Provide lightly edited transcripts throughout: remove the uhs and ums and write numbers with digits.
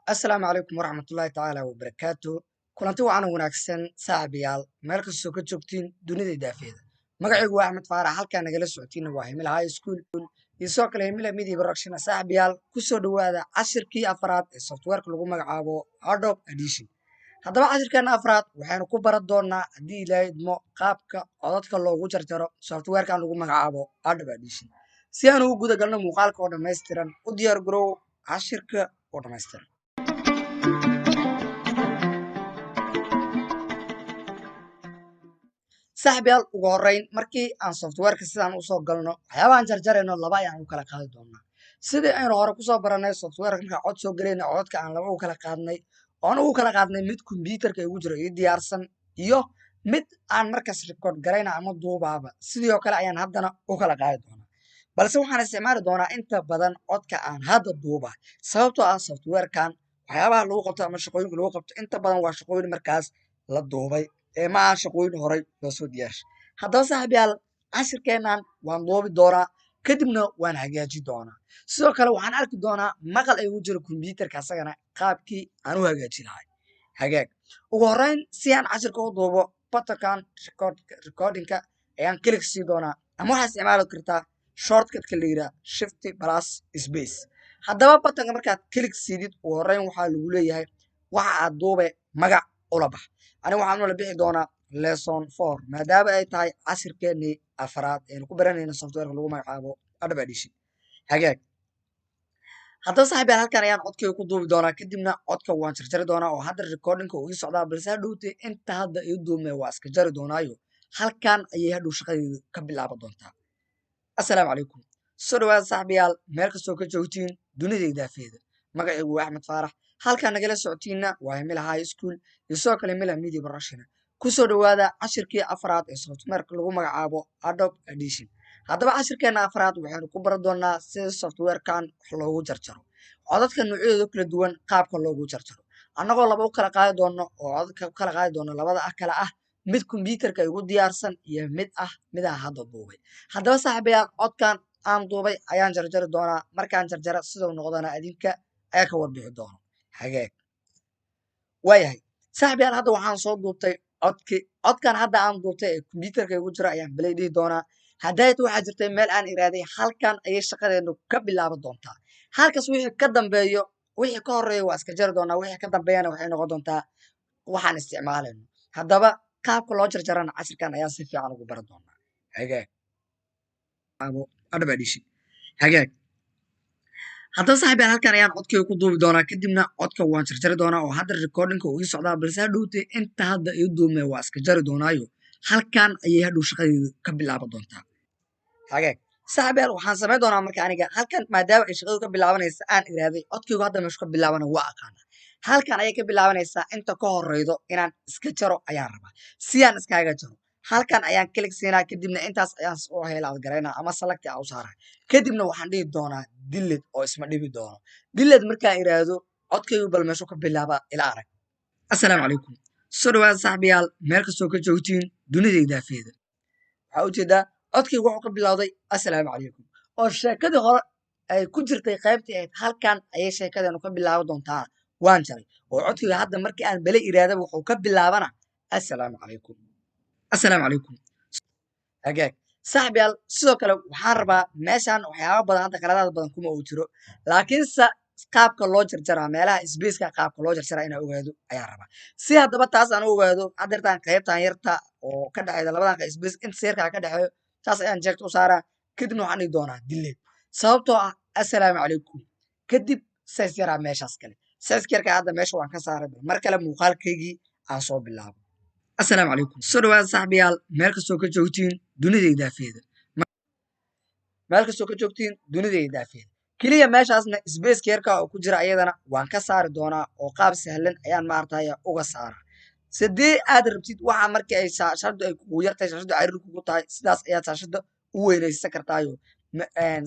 السلام عليكم ورحمة الله تعالى وبركاته kulanti wacan wanaagsan saaxiibayaal meel kastoo ka joogtiin dunida daafeeda magacaygu waa axmed faarax halkaa nagala socotiina waa himila high school iyo sidoo kale himila media production saaxiibayaal kusoo dhawaada cashirkii afraad ee softwareka lagu magacaabo Adobe Audition haddaba cashirkeena afraad waxaynu ku baran doonaa haddii ilaahay idmo qaabka codadka loogu jarjaro softwarekan lagu magacaabo Adobe Audition si aan ugu guda galno muuqaalka oo dhammaystiran u diyaar garow cashirka oo dhammaystiran saaxiibayaal ugu horreyn markii aan softwareka sidaan usoo galno waxyaabahan jarjarayno laba ayaan u kala qaadi doonaa sidii aynu hore kusoo baranay softwareka markaa cod soo galayna codadka aan laba u kala qaadnay oon ugu kala qaadnay mid kombyuutarka igu jiro ii diyaarsan iyo mid aan markaas record garayna ama duubaaba sidii oo kale ayaan haddana u kala qaadi doonaa balse waxaan isticmaali doonaa inta badan codka aan hadda duuba sababtoo ah softwarekan waxyaabaha lagu qabto ama shaqooyinka lagu qabto inta badan waa shaqooyin markaas la duubay ee ma aha shaqooyin horey loo soo diyaarshay haddaba saaxiibayaal cashirkeennan waan duubi doonaa kadibna waan hagaaji doonaa sidoo kale waxaan arki doonaa maqal ay ugu jiro kombyuutarka asagana qaabkii aan u hagaaji lahay hagaag ugu horreyn si aan cashirka u duubo buttonkan recordingka ayaan click sii doonaa ama waxaad isticmaali kartaa shortcutka la yidhaha shift plus space haddaba buttonka markaad click siidid ugu horreyn waxaa lagu leeyahay waxa aad duube magac ula bax aniga waxaan ula bixi doonaa lesson 4 maadaama ay tahay cashirkeennii afraad aynu ku baranayna softwareka lagu magacaabo Adobe Audition hagaag haddaba saaxiibayaal halkan ayaan codkayga ku duubi doonaa kadibna codka waan jarjari doonaa oo hadda recordingka uu ii socdaa balse hadhowtee inta hadda ii duubmay waa iska jari doonaayo halkan ayay hadhow shaqadeedu ka bilaaban doontaa assalaamu calaykum soo dhawaada saaxiibayaal meel kastoo ka joogtiin dunida daafeeda magacaygu waa axmed faarax halkaa nagala socotiinna waa himila high school iyo sidoo kale himila media production kusoo dhawaada cashirkii afraad ee softwareka lagu magacaabo Adobe Audition haddaba cashirkeena afraad waxaynu ku baran doonaa sida softwarekan wax loogu jarjaro codadka noocyadooda kala duwan qaabka loogu jarjaro annagoo laba u kala qaadi doono oo codadka u kala qaadi doono labada kala ah mid kombyuutarka igu diyaarsan iyo mid aan hadda duubay haddaba saaxiibayaal codkan aan duubay ayaan jarjari doonaa markaan jarjara siduu noqdana adinka ayaa ka warbixi doono hagaag waayahay saaxiibayaal hadda waxaan soo duubtay codkan hadda aan duubtay ee kombyuutarka igu jira ayaan balay dhihi doonaa hadayt waxaa jirtay meel aan iraaday halkan ayay shaqadeenu ka bilaaban doontaa halkaas wixii ka dambeeyo wixii ka horeeya waa iska jari doonaa wixii ka dambeeyana waxay noqon doontaa waxaan isticmaalayno haddaba qaabka loo jarjarana cashirkan ayaa si fiican ugu baran doonaa hagaag Adobe Audition hagaag haddaba saaxiibayaal halkan ayaan codkayga ku duubi doonaa kadibna codka waan jarjari doonaa oo hadda recordingka uu ii socdaa balse hadhowtee inta hadda ii duubmay waa iska jari doonaayo halkan ayay hadhow shaqadeedu ka bilaaban doontaa hagaag saaxiibayaal waxaan samayn doonaa marka aniga halkan maadaama ay shaqadu ka bilaabanaysa aan iraaday codkaygu hadda meeshu ka bilaabana waa aqaana halkan ayay ka bilaabanaysaa inta ka horeydo inaan iska jaro ayaan rabaa si aan iskaaga jaro halkan ayaan click siinaa kadibna intaas ayaan soo helaad garaynaa ama select aan u saaraa kadibna waxaan dhihi doonaa delete oo isma dhibi doono delete markaan iraahdo codkaygu bal meeshu ka bilaaba ila arag assalaamu calaykum soo dhawaada saaxiibayaal meel kastoo ka joogtiin dunida daafeeda waxaa ujeedaa codkaygu wuxuu ka bilowday assalaamu calaykum oo sheekadii hore ay ku jirtay qaybtii ahayd halkan ayay sheekadeenu ka bilaaban doontaa waan jaray oo codkayga hadda markii aan bale iraadaba wuxuu ka bilaabana assalaamu calaykum hagaag saaxiibayaal sidoo kale waxaan rabaa meeshan waxyaaba badan hadda qaladaad badan kuma uu jiro laakiinse qaabka loo jarjaraa meelaha spaceka qaabka loo jarjaraa inaan ogaado ayaan rabaa si haddaba taas aan u ogaado haddeertaan qaybtan yarta oo ka dhexeyda labadan space inta seerkaa ka dhexeeyo taas ayaan jeegta u saaraa kadibna waxaan dhihi doonaa delete sababtoo ah assalaamu calaykum kadib says yaraa meeshaas kale sayska yarkaa hadda meesha waan ka saaray mar kale muuqaalkaygii aan soo bilaabo assalaamu calaykum soo dhawaada saaxiibayaal meel kastoo ka joogtiin dunida daafeeda keliya meeshaasna spaceka yarka oo ku jira ayadana waan ka saari doonaa oo qaab sahlan ayaan maartaya uga saara sidii aad rabtid waxa markii ay shaashadu ay kugu yartahay shaashadu cariir kugu tahay sidaas ayaad shaashada u weynaysan kartaayo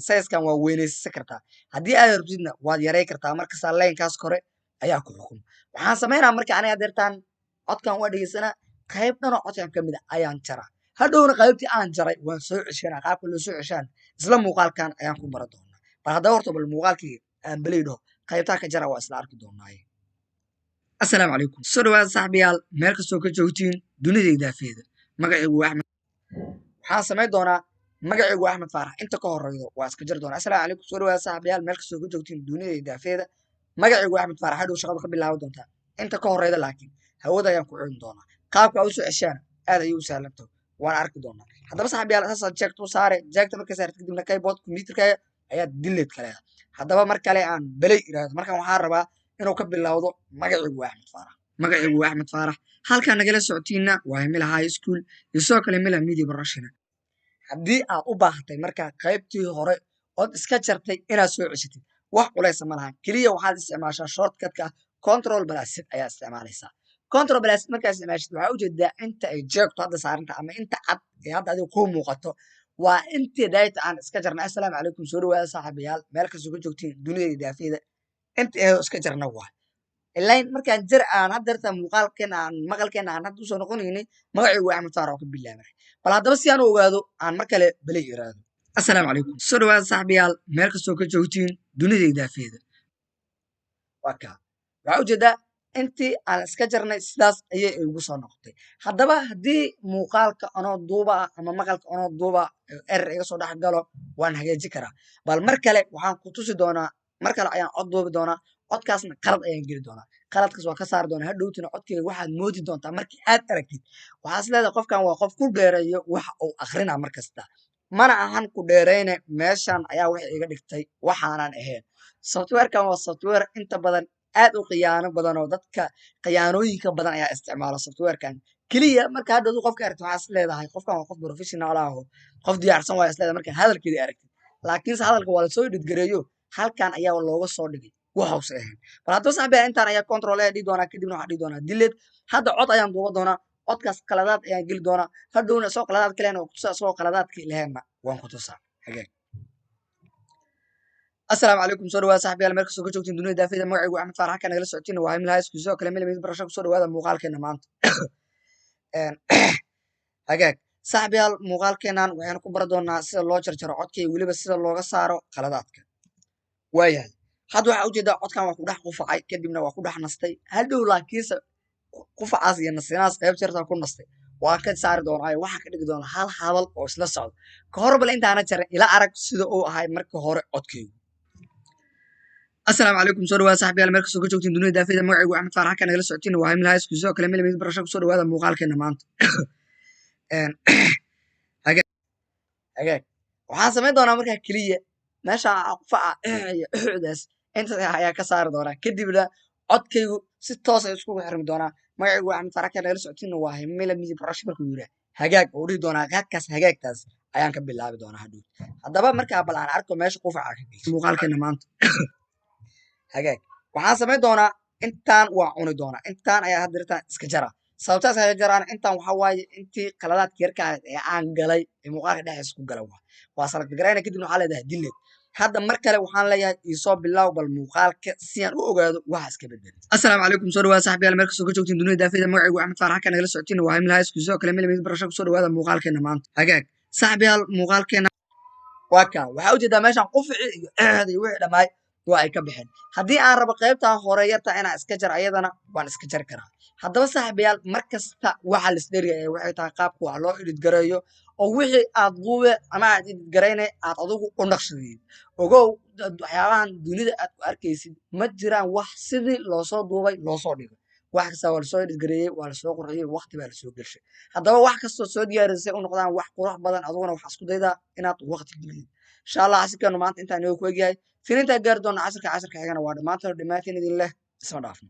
sizekan waa weynaysan kartaa haddii aad rabtidna waad yaray kartaa markasaa laynkaas kore ayaa ku xukum waxaan samaynaa marka aniga deertaan codkan waa dhegeysanaa qayb dhan oo codkan ka mid a ayaan jaraa hadhowna qaybtii aan jaray waan soo ceshanaa qaabka loo soo ceshaan isla muuqaalkan ayaan ku baran doonaa bal haddaba horta bal muuqaalkii aan balay dhaho qaybtaa ka jara waa isla arki doonaaye assalaamu calaykum soo dhawaada saaxiibayaal meel kastoo ka joogtiin dunida idaafeeda magacaygu waa axmed waxaan samayn doonaa magacaygu waa axmed faarax inta ka horeydo waa iska jir doonaa assalaamu calaykum soo dhawaada saaxiibayaal meel kastoo ka joogtiin dunida idaafeeda magacaygu waa axmed faarax hadhow shaqadu ka bilaaban doontaa inta ka horeyda laakiin hawada ayaan ku celin doonaa qaabka u soo ceshaana aad ayuu u sahlanto waan arki doonaa haddaba saaxiibayaal saasaa jeegta u saare jeegta markay saarta kadibna kaybood kombiyuutarkaaga ayaad dileed ka leedahay haddaba mar kale aan belay iraahdo markan waxaan rabaa inuu ka bilowdo magacaygu waa axmed faarax magacaygu waa axmed faarax halkaa nagala socotiinna waa Himila High School iyo sidoo kale Himila Media Production haddii aad u baahatay markaa qaybtii hore ood iska jartay inaad soo ceshatid wax culaysa ma lahan keliya waxaad isticmaashaa shortcutka control plus ayaa isticmaalaysaa control plus markaa isticmaashid waxaa ujeedaa inta ay jeegto hadda saaranta ama inta cad ee hadda adiga kuu muuqato waa intii dayta aan iska jarnay assalaamu calaykum soo dhawaada saaxiibayaal meel kastoo ka joogtiin dunida idaafeeda inta eedo iska jarna waa ilain markaan jar aan haddeerta muuqaalkeena aan maqalkeena aan hadda usoo noqonaynay magacaygu waa axmed faarax oo ka bilaabay bal haddaba si aan u ogaado aan mar kale belay iraado assalaamu calaykum soo dhawaada saaxiibayaal meel kastoo ka joogtiin dunida idaafeeda waa kaa waxaa ujeedaa intii aan iska jarnay sidaas ayay igu soo noqotay haddaba haddii muuqaalka anoo duuba ama maqalka anoo duuba erer iga soo dhex galo waan hagaaji karaa bal mar kale waxaan ku tusi doonaa mar kale ayaan cod duubi doonaa codkaasna qalad ayaan geli doonaa qaladkaas waa ka saari doonaa hadhowtina codkeyga waxaad moodi doontaa markii aad aragtid waxaas leedahay qofkan waa qof ku dheereeyo waxa uu akhrina mar kasta mana ahan ku dheereyne meeshan ayaa waxay iga dhigtay waxaanan ahayn softwarekan waa software inta badan aad u khiyaano badan oo dadka khiyaanooyinka badan ayaa isticmaala softwarekan keliya marka hadhowdu qofka aragtid waxaas leedahay qofkan waa qof professional ah oo qof diyaarsan waa isleedahay marka hadalkeeda aragtid laakiinse hadalka waa lasoo edhidgareeyo halkan ayaa looga soo dhigay waxause ahayn bal haddaba saaxiibayaal intaan ayaa control ayaa dhihi doonaa kadibna waxaa dhihi doonaa dileed hadda cod ayaan duuba doonaa codkaas qaladaad ayaan geli doonaa hadhowna isagoo qaladaad kalena oo kutusaa isagoo qaladaadka laheenna waan ku tusaa hagaag assalaamu calaykum soo dhawaada saaxiibayaal meel kastoo ka joogtiin dunida daafeeda magacaygu axmed faarax halkaa nagala socotiina waa Himila High School sidoo kale Himila Media Production kusoo dhawaada muuqaalkeena maanta hagaag saaxiibayaal muuqaalkeenan waxaynu ku bari doonaa sida loo jarjaro codka iyo weliba sida looga saaro qaladaadka waayahay hadda waxaa ujeedaa codkan waa ku dhex qufacay kadibna waa ku dhex nastay hadhow laakiinse qufacaas iyo nastinaas qayb jartaa ku nastay waa ka saari doonaa waxaa ka dhigi doonaa hal hadal oo isla socdo ka hor bal intaana jarin ila arag sida uu ahay marka hore codkeygu assalaamu calaykum soo dhawaada saaxiibayaal meel kastoo ka joogtiin dunida daafeeda magacaygu axmed faarax halkaa nagala socotiina waa Himila High School sidoo kale Himila Media Production kusoo dhawaada muuqaalkeena maanta hagaag waxaan samayn doonaa markaa keliya meesha qufaca iyo uxdaas inta ayaa ka saari doonaa kadibna codkaygu si toos ay iskugu xirmi doonaa magacaygu waa axmed faarax halkaa nagala socotiina waa Himila Media Production markuu yidhaah hagaag oo dhihi doonaa hagaagkaas hagaagtaas ayaan ka bilaabi doonaa hadhow haddaba markaa bal aan arko meesha qufaca ka geyso muuqaalkeena maanta hagaag waxaan samayn doonaa intaan waa cuni doonaa intaan ayaa haddirtaan iska jara sababtaas kaga jaraan intaan waxaa waaye intii qaladaadka yarka ahayd ee aan galay ee muuqaalka dhexdiisa ku gala waa salagta garayna kadibna waxaa leedahay dileed hadda mar kale waxaan leeyahay iisoo bilow bal muuqaalka si aan u ogaado waxa iska bedel assalaamu calaykum soo dhawaada saaxiibayaal meel kastoo ka joogtiin dunida daafeeda magacaygu axmed faarax halkaa nagala socotiina waa Himila High School sidoo kale Himila Media Production kusoo dhawaada muuqaalkeena maanta hagaag saaxiibayaal muuqaalkeena waa kaa waxaa ujeedaa meeshan qufici iyo eehda iyo wixii dhammaay waa ay ka baxeen haddii aan rabo qaybtan hore yarta inaan iska jar ayadana waan iska jar karaa haddaba saaxiibayaal mar kasta waxa lisdherigaya waxay tahay qaabka wax loo edhidgareeyo oo wixii aad duube ama aad edhidgarayne aad adigu u naqshadid ogow waxyaabahan dunida aad ku arkaysid ma jiraan wax sidii loosoo duubay loosoo dhigay wax kasta waa lasoo edhidgareeyey waa lasoo qurxiyey waqti baa lasoo gelshay haddaba wax kastoo soo diyaarisay u noqdaan wax qurux badan adiguna waxaa isku daydaa inaad waqti gelid insha allah casirkeenu maanta intaan inoo ku egyahay filintaa gaari doona casirka xigana waa dhammaantiin idin leh isma dhaafno